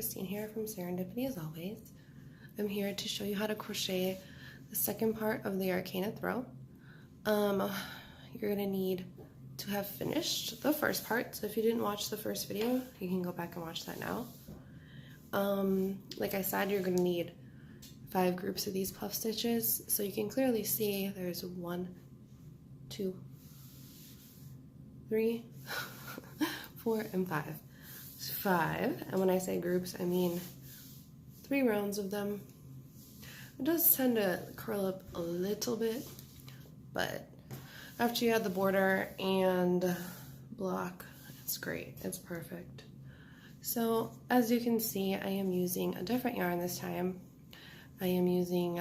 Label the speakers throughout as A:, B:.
A: Christine here from Serendipity as always. I'm here to show you how to crochet the second part of the Arcana throw. You're gonna need to have finished the first part, so if you didn't watch the first video, you can go back and watch that now. Like I said, you're gonna need 5 groups of these puff stitches, so you can clearly see there's 1, 2, 3, 4, and 5. It's 5, and when I say groups, I mean 3 rounds of them. It does tend to curl up a little bit, but after you add the border and block, it's great. It's perfect. So as you can see, I am using a different yarn this time. I am using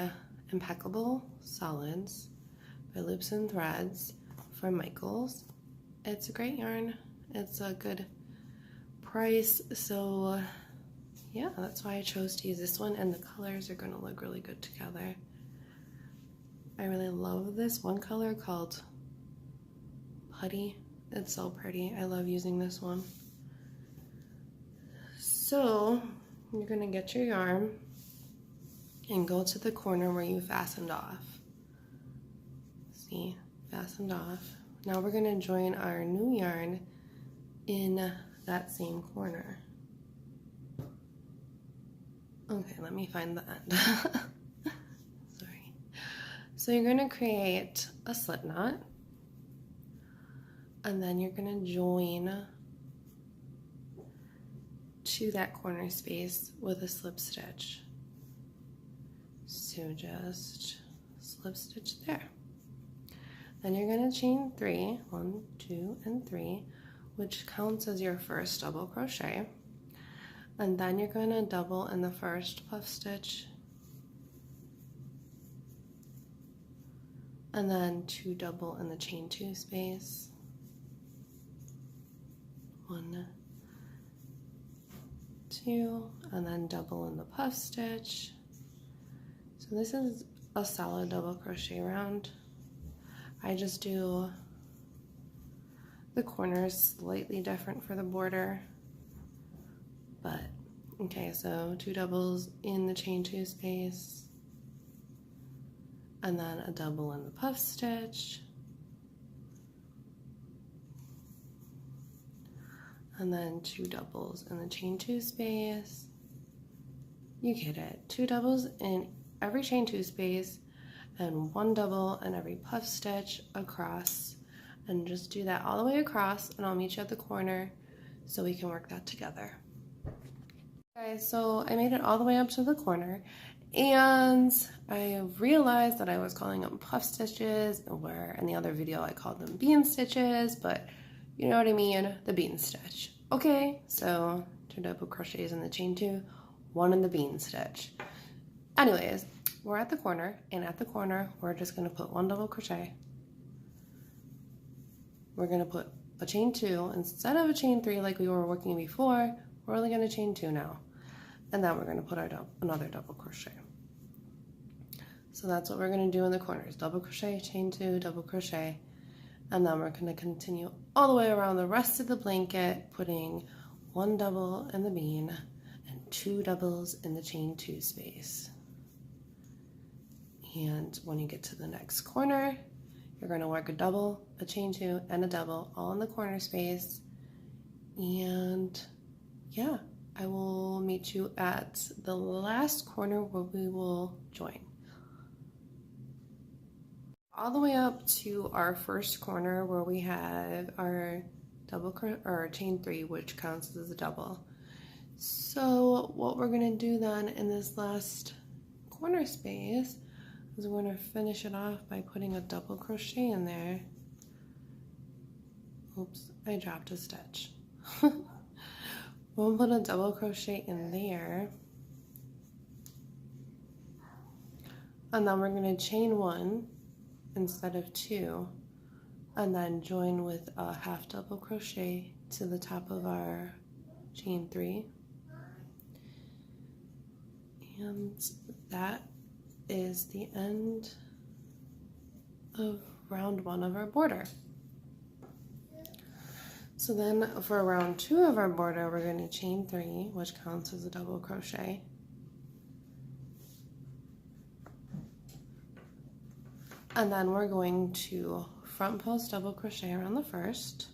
A: Impeccable Solids by Loops and Threads from Michaels. It's a great yarn. It's a good price, so yeah, that's why I chose to use this one, and the colors are going to look really good together. I really love this one color called Putty. It's so pretty. I love using this one. So you're going to get your yarn and go to the corner where you fastened off. See, fastened off. Now we're going to join our new yarn in that same corner. Okay, let me find the end. Sorry. So you're going to create a slip knot, and then you're going to join to that corner space with a slip stitch. So just slip stitch there. Then you're going to chain 3, 1, 2, and 3, which counts as your first double crochet. And then you're going to double in the first puff stitch, and then 2 double in the chain 2 space. 1, 2, and then double in the puff stitch. So this is a solid double crochet round. I just do the corners slightly different for the border, but okay, so 2 doubles in the chain 2 space, and then a double in the puff stitch, and then 2 doubles in the chain 2 space. You get it. 2 doubles in every chain 2 space and 1 double in every puff stitch across, and just do that all the way across, and I'll meet you at the corner so we can work that together. Okay, so I made it all the way up to the corner, and I realized that I was calling them puff stitches, where in the other video I called them bean stitches, but you know what I mean, the bean stitch. Okay, so 2 double crochets in the chain 2, 1 in the bean stitch. Anyways, we're at the corner, and at the corner we're just going to put 1 double crochet. We're going to put a chain 2 instead of a chain 3 like we were working before. We're only going to chain 2 now, and then we're going to put our another double crochet. So that's what we're going to do in the corners: double crochet, chain 2, double crochet, and then we're going to continue all the way around the rest of the blanket, putting 1 double in the bean and 2 doubles in the chain 2 space. And when you get to the next corner, you're going to work a double, a chain 2, and a double all in the corner space. And yeah, I will meet you at the last corner where we will join. All the way up to our first corner where we have our chain 3, which counts as a double. So what we're going to do then in this last corner space is we're going to finish it off by putting a double crochet in there. Oops, I dropped a stitch. We'll put a double crochet in there, and then we're going to chain 1 instead of 2, and then join with a half double crochet to the top of our chain 3, and that is the end of round 1 of our border. So then for round 2 of our border, we're going to chain 3, which counts as a double crochet. And then we're going to front post double crochet around the first,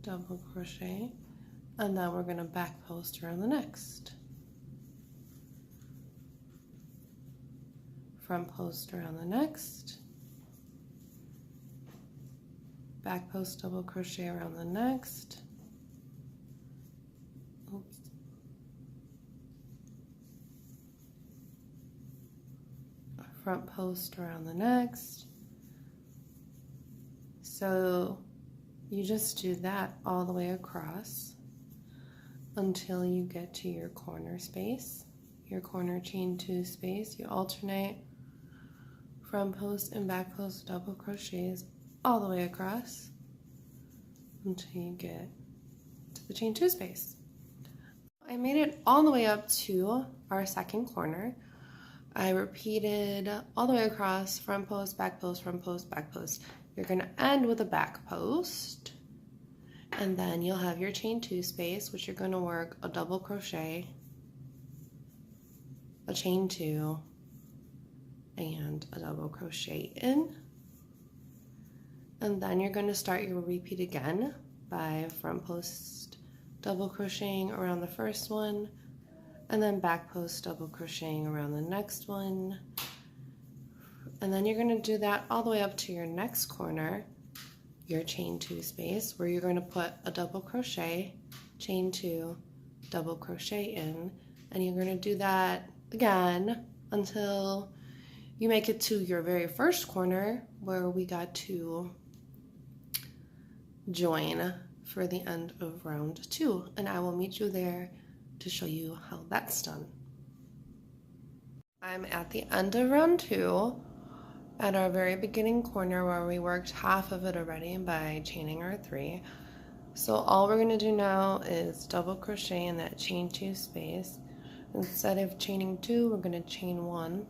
A: double crochet, and then we're going to back post around the next. Front post around the next, back post double crochet around the next, oops, front post around the next. So you just do that all the way across until you get to your corner space, your corner chain 2 space. You alternate front post and back post double crochets all the way across until you get to the chain 2 space. I made it all the way up to our second corner. I repeated all the way across, front post, back post, front post, back post. You're going to end with a back post, and then you'll have your chain 2 space, which you're going to work a double crochet, a chain 2, and a double crochet in. And then you're going to start your repeat again by front post double crocheting around the first one, and then back post double crocheting around the next one. And then you're going to do that all the way up to your next corner, your chain 2 space, where you're going to put a double crochet, chain 2, double crochet in, and you're going to do that again until you make it to your very first corner where we got to join for the end of round 2, and I will meet you there to show you how that's done. I'm at the end of round 2 at our very beginning corner where we worked half of it already by chaining our 3. So all we're going to do now is double crochet in that chain 2 space. Instead of chaining 2, we're going to chain 1,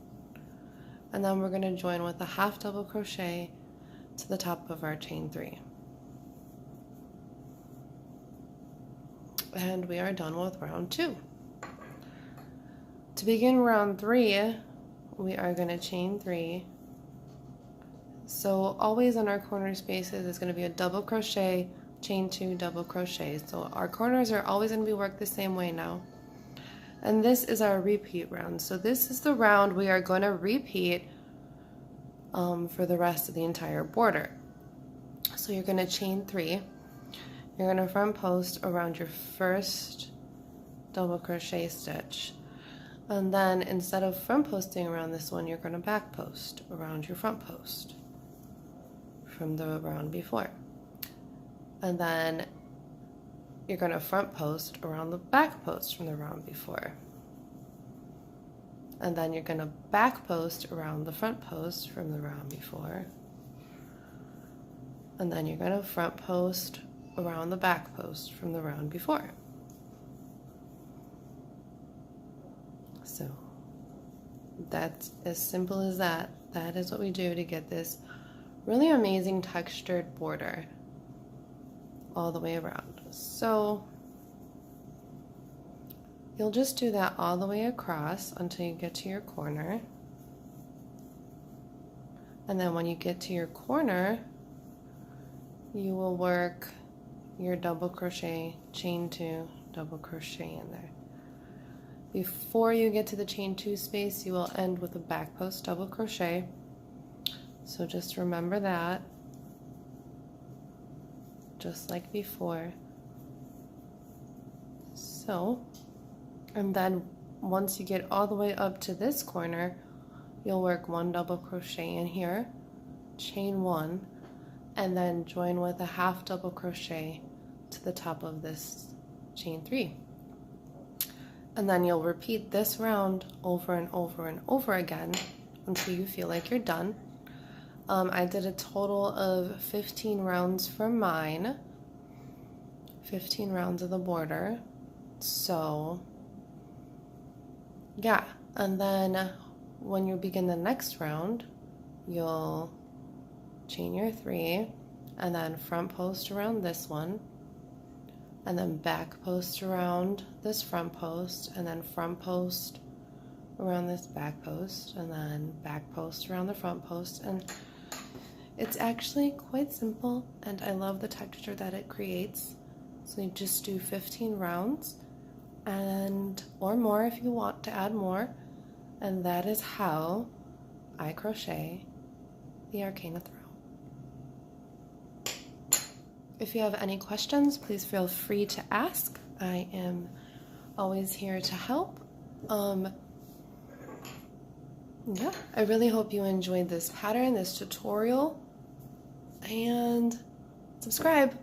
A: and then we're going to join with a half double crochet to the top of our chain 3. And we are done with round 2. To begin round 3, we are going to chain 3. So always in our corner spaces is going to be a double crochet, chain 2, double crochet. So our corners are always going to be worked the same way now. And this is our repeat round. So this is the round we are going to repeat for the rest of the entire border. So you're going to chain 3. You're going to front post around your first double crochet stitch. And then instead of front posting around this one, you're going to back post around your front post from the round before. And then you're going to front post around the back post from the round before. And then you're going to back post around the front post from the round before. And then you're going to front post around the back post from the round before. So that's as simple as that. That is what we do to get this really amazing textured border all the way around. So you'll just do that all the way across until you get to your corner. And then when you get to your corner, you will work your double crochet, chain 2, double crochet in there. Before you get to the chain 2 space, you will end with a back post double crochet. So just remember that, just like before. So, and then once you get all the way up to this corner, you'll work 1 double crochet in here, chain 1, and then join with a half double crochet to the top of this chain 3. And then you'll repeat this round over and over and over again until you feel like you're done. I did a total of 15 rounds for mine, 15 rounds of the border. So yeah, and then when you begin the next round, you'll chain your 3, and then front post around this one, and then back post around this front post, and then front post around this back post, and then back post around the front post. And it's actually quite simple, and I love the texture that it creates. So you just do 15 rounds, and or more if you want to add more, and that is how I crochet the Arcana throw. If you have any questions, please feel free to ask. I am always here to help. Yeah, I really hope you enjoyed this pattern, this tutorial, and subscribe.